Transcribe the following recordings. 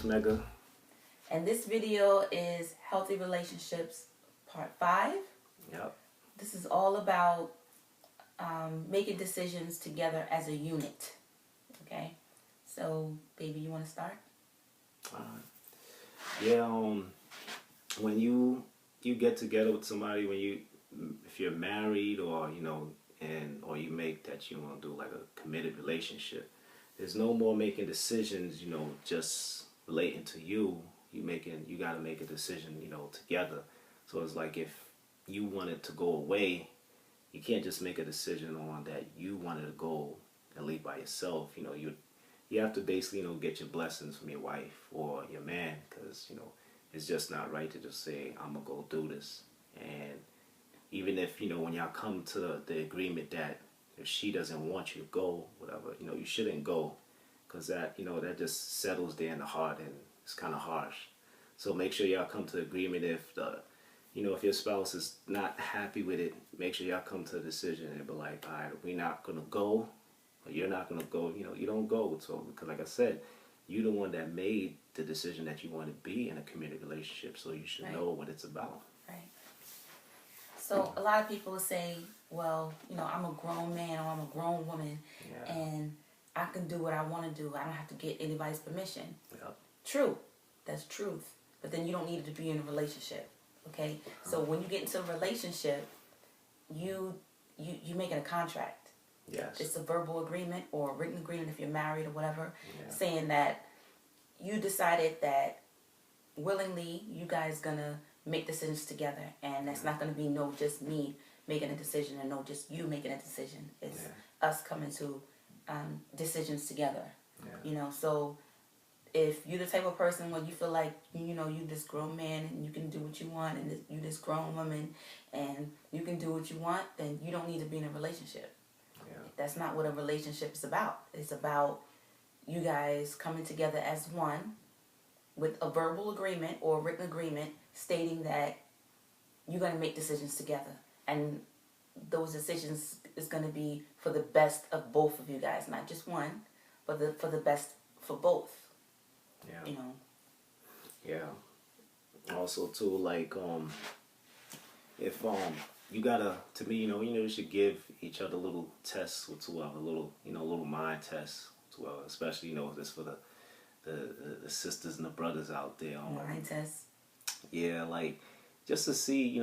Mega. And this video is Healthy Relationships Part 5. Yep. This is all about making decisions together as a unit. Okay? So, baby, you want to start? Yeah, when you get together with somebody, if you're married or, or you make that you want to do like a committed relationship, there's no more making decisions, just relating to you. You got to make a decision, together. So it's like if you wanted to go away, you can't just make a decision on that you wanted to go and leave by yourself. You have to basically, get your blessings from your wife or your man, because, it's just not right to just say, I'm going to go do this. And even if, when y'all come to the agreement that if she doesn't want you to go, whatever, you shouldn't go, because that, that just settles there in the heart and it's kind of harsh. So make sure y'all come to agreement. If if your spouse is not happy with it, make sure y'all come to a decision and be like, all right, we're not going to go, or you're not going to go, you don't go. So, because like I said, you're the one that made the decision that you want to be in a committed relationship, so you should know what it's about. Right. So a lot of people say, well, I'm a grown man or I'm a grown woman, and I can do what I want to do. I don't have to get anybody's permission. Yep. True. That's truth. But then you don't need to be in a relationship. Okay? So when you get into a relationship, you're making a contract. Yes. It's a verbal agreement or a written agreement if you're married or whatever, saying that you decided that willingly you guys gonna make decisions together, and that's not gonna be no just me making a decision and no just you making a decision. It's us coming to decisions together. So if you're the type of person where you feel like you this grown man and you can do what you want, and you this grown woman and you can do what you want, then you don't need to be in a relationship. That's not what a relationship is about. It's about you guys coming together as one with a verbal agreement or a written agreement stating that you're going to make decisions together. And those decisions is going to be for the best of both of you guys. Not just one, but for the best for both. Yeah. Yeah. Also, too, like, if you gotta, to me, you should give each other little tests to little mind tests to especially, if it's for the sisters and the brothers out there. Mind tests. Yeah, like, just to see,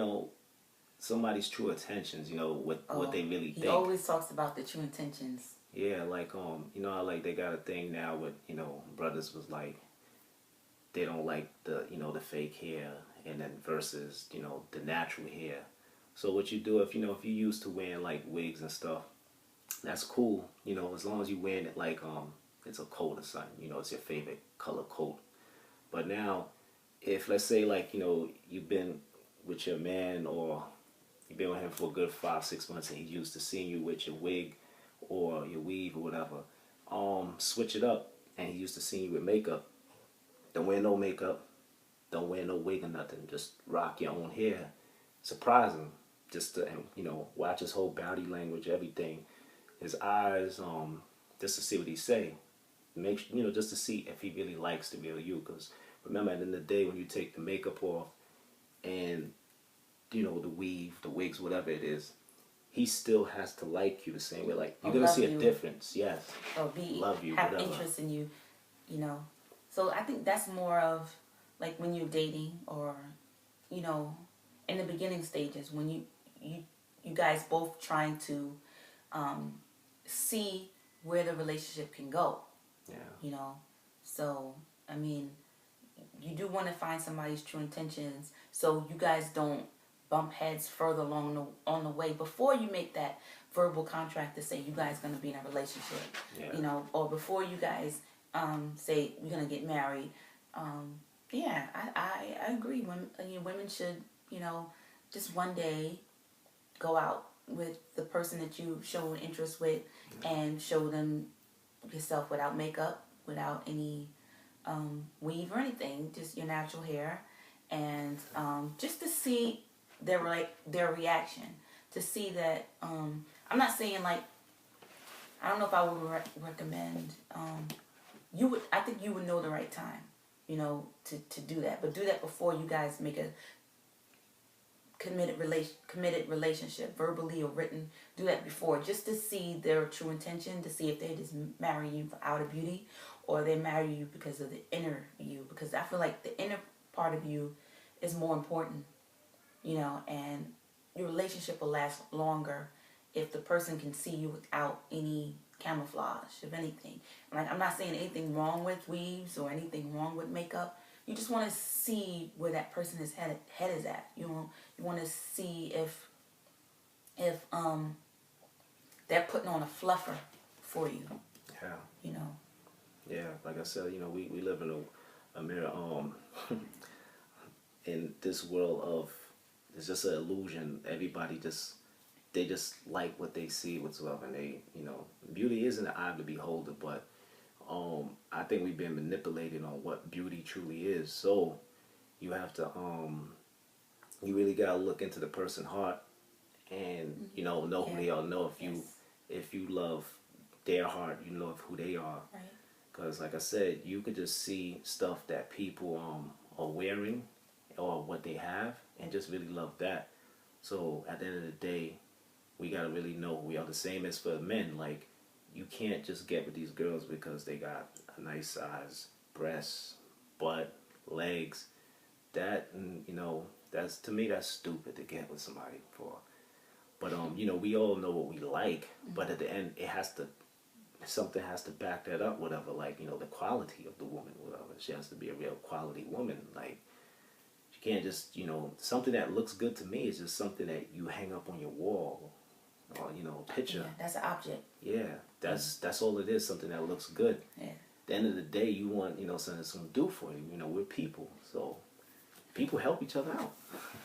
somebody's true intentions, what they really think. He always talks about the true intentions. Yeah, like, like they got a thing now with, brothers was like, they don't like the fake hair, and then versus, the natural hair. So what you do if you used to wearing like wigs and stuff, that's cool, as long as you wearing it like it's a coat or something, it's your favorite color coat. But now, if let's say like you've been with your man, or you've been with him for a good 5-6 months, and he's used to seeing you with your wig or your weave or whatever, switch it up, and he used to seeing you with makeup. Don't wear no makeup, don't wear no wig or nothing, just rock your own hair. Surprise him, just to watch his whole body language, everything, his eyes, just to see what he say. Make just to see if he really likes the real you. Because remember, at the end of the day, when you take the makeup off and the weave, the wigs, whatever it is, he still has to like you the same way. Like, you're gonna see a difference, yes. Or love you, have whatever. Interest in you, So I think that's more of like when you're dating, or in the beginning stages, when you guys both trying to see where the relationship can go. Yeah. So I mean, you do want to find somebody's true intentions, so you guys don't bump heads further along on the way before you make that verbal contract to say you guys going to be in a relationship. Yeah. Or before you guys say you're going to get married. Yeah, I agree. Women should, just one day go out with the person that you show an interest with, and show them yourself without makeup, without any weave or anything, just your natural hair, and just to see their reaction, to see that. I'm not saying like, I don't know if I would recommend. I think you would know the right time. you know, to do that. But do that before you guys make a committed relationship, verbally or written. Do that before, just to see their true intention, to see if they just marry you for outer beauty, or they marry you because of the inner you. Because I feel like the inner part of you is more important, you know, and your relationship will last longer if the person can see you without any camouflage, if anything. Like, I'm not saying anything wrong with weaves or anything wrong with makeup. You just want to see where that person's head is at. You want to see if they're putting on a fluffer for you. Yeah. You know. Yeah, like I said, you know, we live in a mirror in this world of, it's just an illusion. Everybody they just like what they see whatsoever, and they, you know, beauty is in the eye of the beholder, but I think we've been manipulated on what beauty truly is. So you have to you really gotta look into the person's heart, and you know who they are. Know if you love their heart, you love who they are. Right. Because like I said, you could just see stuff that people are wearing or what they have, and just really love that. So at the end of the day, we gotta really know who we are. The same as for men. Like, you can't just get with these girls because they got a nice size breasts, butt, legs. That, you know, that's, to me, that's stupid to get with somebody for. But you know, we all know what we like, but at the end, something has to back that up, whatever. Like, you know, the quality of the woman, whatever. She has to be a real quality woman. Like, you can't just, you know, something that looks good to me is just something that you hang up on your wall, or, you know, a picture. Yeah, that's an object. Yeah, that's all it is, something that looks good. Yeah. At the end of the day, you want, you know, something that's going to do for you. You know, we're people, so people help each other out.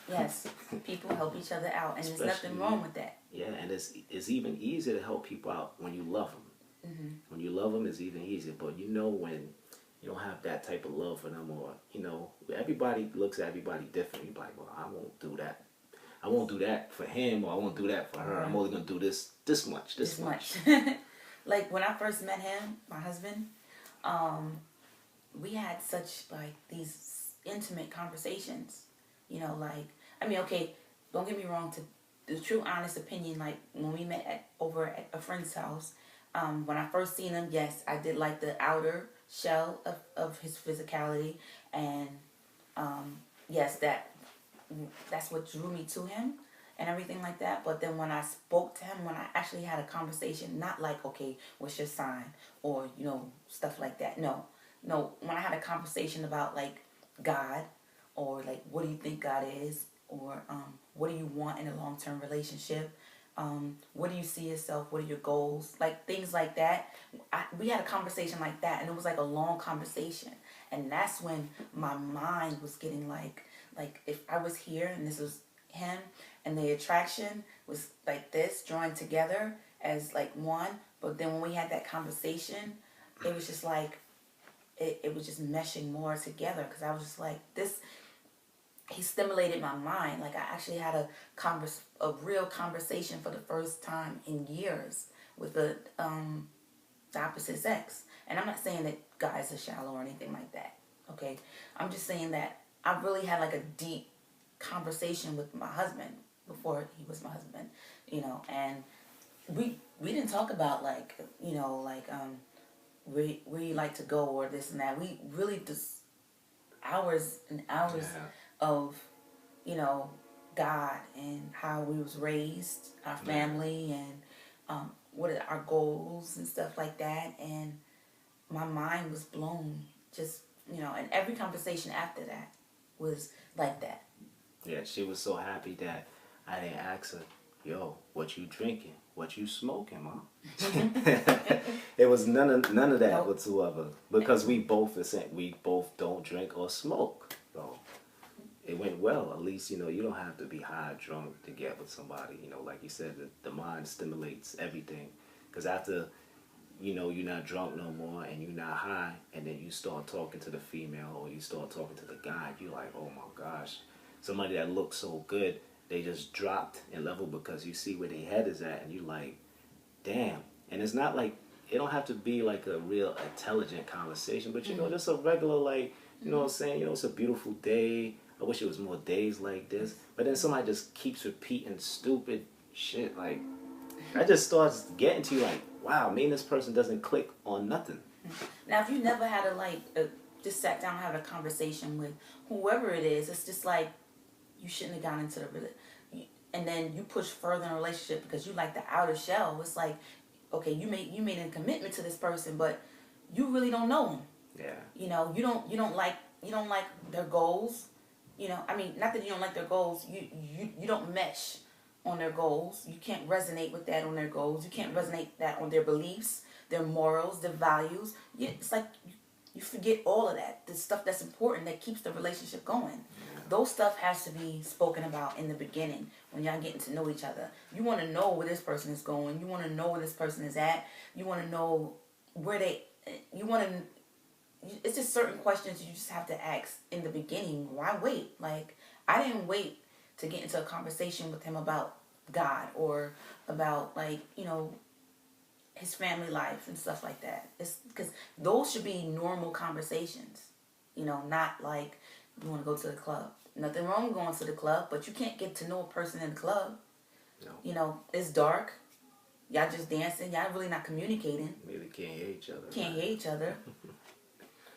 Yes, people help each other out, and there's nothing wrong with that. Yeah, and it's even easier to help people out when you love them. Mm-hmm. When you love them, it's even easier. But you know, when you don't have that type of love for them, or, you know, everybody looks at everybody different. You're like, well, I won't do that. I won't do that for him, or I won't do that for her. I'm only going to do this much. Like, when I first met him, my husband, we had such, like, these intimate conversations. You know, like, I mean, okay, don't get me wrong, to the true honest opinion, like, when we met over at a friend's house, when I first seen him, yes, I did like the outer shell of his physicality, and yes, that's what drew me to him and everything like that. But then when I spoke to him, when I actually had a conversation, not like, okay, what's your sign, or, you know, stuff like that. No, when I had a conversation about, like, God, or, like, what do you think God is, or what do you want in a long-term relationship, what do you see yourself, what are your goals, like, things like that. We had a conversation like that, and it was like a long conversation, and that's when my mind was getting like if I was here and this was him, and the attraction was like this, joined together as like one, but then when we had that conversation, it was just like it was just meshing more together, because I was just like, this, he stimulated my mind. Like, I actually had a real conversation for the first time in years with the opposite sex. And I'm not saying that guys are shallow or anything like that, okay? I'm just saying that I really had, like, a deep conversation with my husband before he was my husband, you know, and we didn't talk about, like, you know, like, where you like to go or this and that. We really just hours and hours of, you know, God and how we was raised, our family, and what are our goals and stuff like that. And my mind was blown, just, you know, and every conversation after that was like that. Yeah, she was so happy that I didn't ask her, yo, what you drinking? What you smoking, Mom? It was none of that whatsoever, because we both don't drink or smoke. So it went well. At least, you know, you don't have to be high drunk to get with somebody. You know, like you said, the mind stimulates everything. Because after, you know, you're not drunk no more and you're not high, and then you start talking to the female or you start talking to the guy, you're like, oh my gosh, somebody that looks so good, they just dropped in level because you see where their head is at, and you're like, damn. And it's not like, it don't have to be like a real intelligent conversation, but, you know, just a regular, like, You know what I'm saying? You know, it's a beautiful day. I wish it was more days like this. But then somebody just keeps repeating stupid shit. Like, that just starts getting to you like, wow, me and this person doesn't click on nothing. Now, if you never had just sat down and had a conversation with whoever it is, it's just like you shouldn't have gone into and then you push further in a relationship because you like the outer shell. It's like, okay, you made a commitment to this person, but you really don't know them. Yeah. You know, you don't like their goals. You know, I mean, not that you don't like their goals. You don't mesh on their goals. You can't resonate with that on their goals. You can't resonate that on their beliefs, their morals, their values. It's like you forget all of that. The stuff that's important that keeps the relationship going. Those stuff has to be spoken about in the beginning when y'all getting to know each other. You want to know where this person is going. You want to know where this person is at. You want to know it's just certain questions you just have to ask in the beginning. Why wait? Like, I didn't wait to get into a conversation with him about God or about, like, you know, his family life and stuff like that. It's because those should be normal conversations. You know, not like you want to go to the club. Nothing wrong with going to the club, but you can't get to know a person in the club. No. You know, it's dark. Y'all just dancing. Y'all really not communicating. Maybe can't hear each other. Can't hear each other.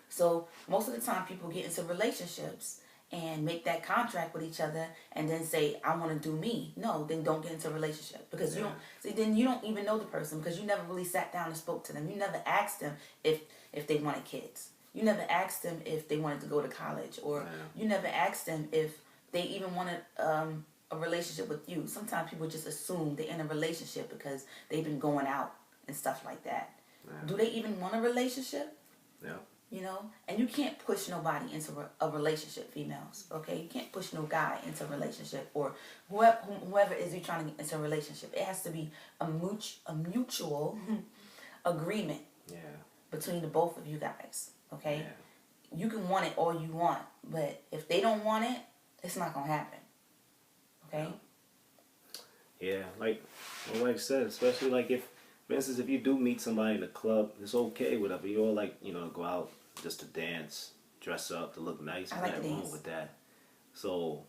So most of the time people get into relationships and make that contract with each other and then say, I want to do me. No, then don't get into a relationship because then you don't even know the person because you never really sat down and spoke to them. You never asked them if they wanted kids. You never asked them if they wanted to go to college, or you never asked them if they even wanted a relationship with you. Sometimes people just assume they're in a relationship because they've been going out and stuff like that. Yeah. Do they even want a relationship? Yeah. You know? And you can't push nobody into a relationship, females, okay? You can't push no guy into a relationship, or whoever is you trying to get into a relationship. It has to be a mutual agreement between the both of you guys. Okay, you can want it all you want, but if they don't want it, it's not gonna happen. Okay. Yeah, like I said, especially like if, for instance, if you do meet somebody in the club, it's okay, whatever. You all like, you know, go out just to dance, dress up, to look nice. There's nothing wrong with that. So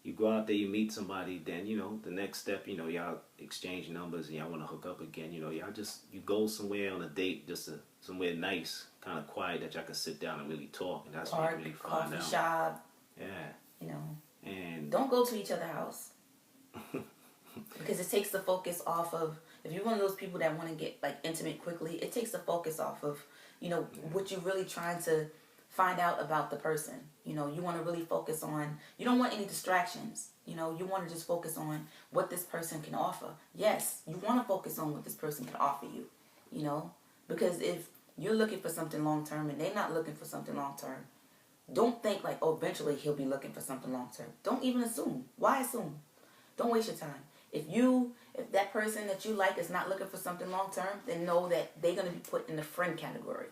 you go out there, you meet somebody, then you know the next step, you know, y'all exchange numbers and y'all want to hook up again. You know, you go somewhere on a date, just somewhere nice, kind of quiet that y'all can sit down and really talk, and that's what you really find out. Coffee shop. Yeah. You know. And don't go to each other's house because it takes the focus off of. If you're one of those people that want to get like intimate quickly, it takes the focus off of, you know, what you're really trying to find out about the person. You know, you want to really focus on, you don't want any distractions. You know, you want to just focus on what this person can offer. Yes, you want to focus on what this person can offer you, you know, because if you're looking for something long term and they're not looking for something long term, don't think like, oh, eventually he'll be looking for something long term. Don't even assume. Why assume? Don't waste your time. If that person that you like is not looking for something long term, then know that they're going to be put in the friend category.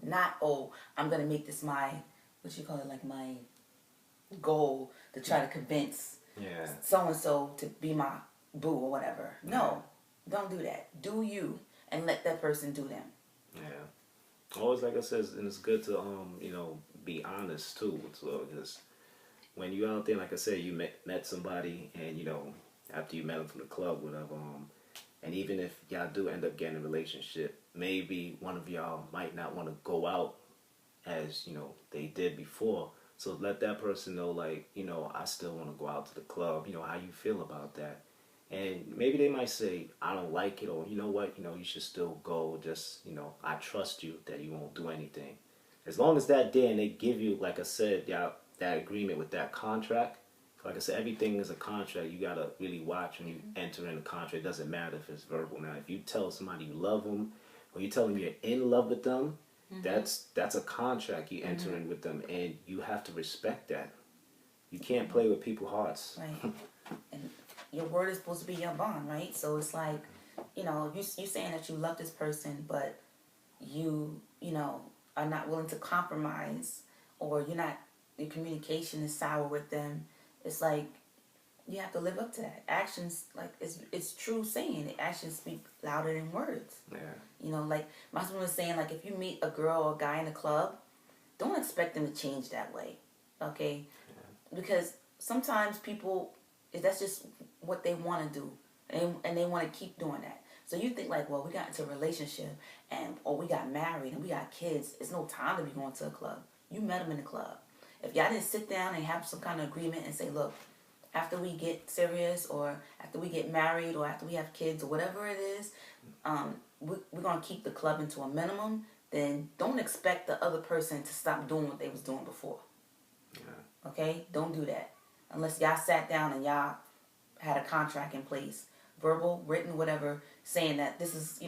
Not, oh, I'm going to make this my, what you call it, like my goal to try to convince so-and-so to be my boo or whatever. No, don't do that. Do you, and let that person do them. Yeah. Always, like I said, and it's good to, you know, be honest too. So, because when you out there, like I said, you met somebody, and, you know, after you met them from the club, whatever, and even if y'all do end up getting a relationship, maybe one of y'all might not want to go out as, you know, they did before. So let that person know, like, you know, I still want to go out to the club. You know, how you feel about that. And maybe they might say, I don't like it, or, you know what, you know, you should still go. Just, you know, I trust you that you won't do anything. As long as that day and they give you, like I said, that agreement with that contract. Like I said, everything is a contract. You got to really watch when you enter in a contract. It doesn't matter if it's verbal. Now, if you tell somebody you love them, or you tell them you're in love with them, that's a contract you enter in with them, and you have to respect that. You can't play with people's hearts. Right. And your word is supposed to be your bond, right? So it's like, you know, you saying that you love this person, but you know, are not willing to compromise, or your communication is sour with them. It's like you have to live up to that. Actions, like it's true saying. Actions speak louder than words. Yeah. You know, like my husband was saying, like if you meet a girl or a guy in a club, don't expect them to change that way, okay? Because sometimes people, that's just what they want to do, and they want to keep doing that. So you think like, well, we got into a relationship, or we got married and we got kids. It's no time to be going to a club. You met them in the club. If y'all didn't sit down and have some kind of agreement and say, look, after we get serious, or after we get married, or after we have kids, or whatever it is, we're going to keep the club into a minimum, then don't expect the other person to stop doing what they was doing before. Yeah. Okay? Don't do that. Unless y'all sat down and y'all had a contract in place, verbal, written, whatever, saying that this is,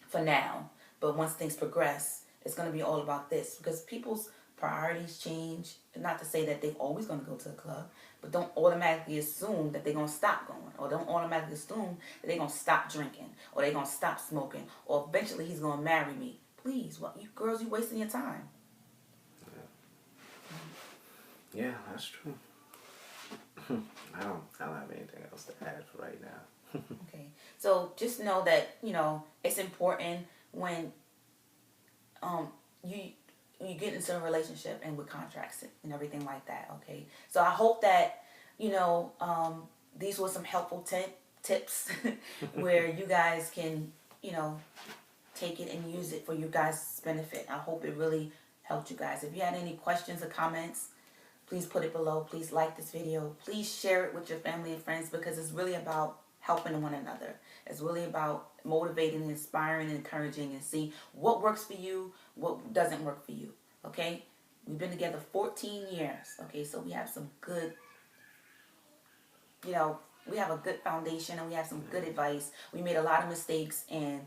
for now. But once things progress, it's going to be all about this. Because people's priorities change. Not to say that they're always going to go to a club, but don't automatically assume that they're going to stop going. Or don't automatically assume that they're going to stop drinking. Or they're going to stop smoking. Or eventually he's going to marry me. Please, you girls, you're wasting your time. Yeah, that's true. I don't have anything else to add for right now. Okay. So just know that, it's important when you get into a relationship and with contracts and everything like that, okay? So I hope that, these were some helpful tips where you guys can, take it and use it for you guys' benefit. I hope it really helped you guys. If you had any questions or comments, please put it below. Please like this video. Please share it with your family and friends, because it's really about helping one another. It's really about motivating, inspiring, and encouraging, and see what works for you, what doesn't work for you. Okay? We've been together 14 years. Okay, so we have some good, we have a good foundation, and we have some good advice. We made a lot of mistakes, and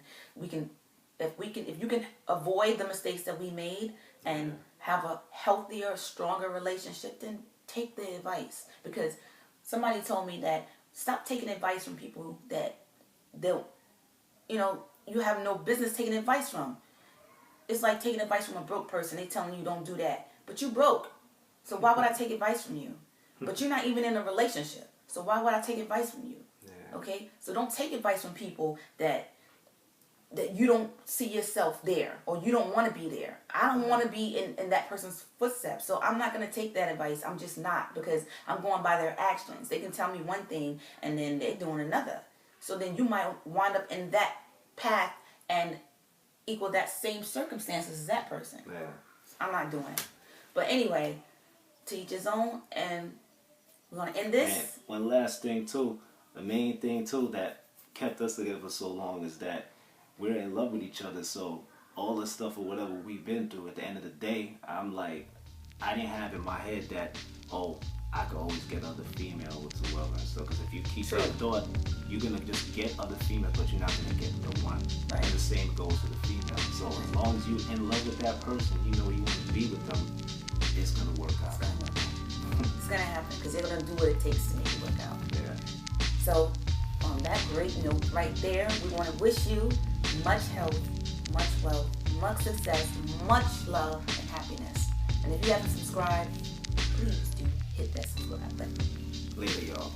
if you can avoid the mistakes that we made and have a healthier, stronger relationship, then take the advice. Because somebody told me that stop taking advice from people that you have no business taking advice from. It's like taking advice from a broke person. They telling you don't do that, but you broke. So why would I take advice from you? But you're not even in a relationship. So why would I take advice from you? Yeah. Okay? So don't take advice from people that you don't see yourself there, or you don't want to be there. I don't want to be in that person's footsteps. So I'm not going to take that advice. I'm just not, because I'm going by their actions. They can tell me one thing and then they're doing another. So then you might wind up in that path and equal that same circumstances as that person. Yeah. I'm not doing it. But anyway, to each his own, and we're going to end this. And one last thing too, the main thing too that kept us together for so long is that we're in love with each other. So all the stuff or whatever we've been through, at the end of the day, I'm like, I didn't have in my head that, I could always get other females or whatever and stuff. Because if you keep that thought, you're going to just get other females, but you're not going to get the one. Right. And the same goes to the female. So as long as you're in love with that person, you know you want to be with them, it's going to work out. It's going to happen, because they're going to do what it takes to make it work out. Yeah. So on that great note right there, we want to wish you much health, much wealth, much success, much love, and happiness. And if you haven't subscribed, please do hit that subscribe button. Later, y'all.